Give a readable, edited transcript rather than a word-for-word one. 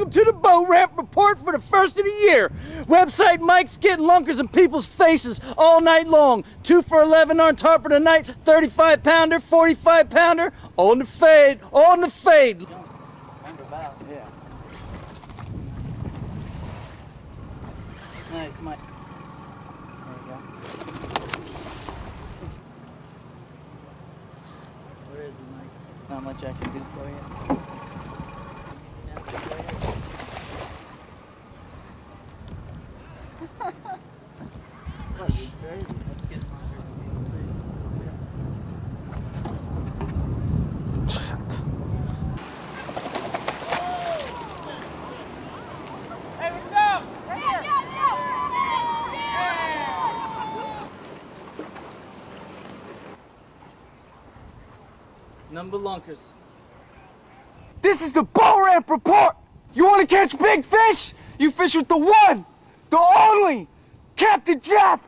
welcome to the boat ramp report for the first of the year. Website Mike's getting lunkers in people's faces all night long. 2 for $11 on Tarpon tonight, 35-pounder, 45-pounder, on the fade, on the fade. Yeah. Nice, Mike. There you go. Where is he, Mike? Not much I can do for you. Let's get lunkers in people's faces. Hey, what's up? Right here. Number lunkers. This is the boat ramp report. You want to catch big fish? You fish with the one, the only, Captain Jeff.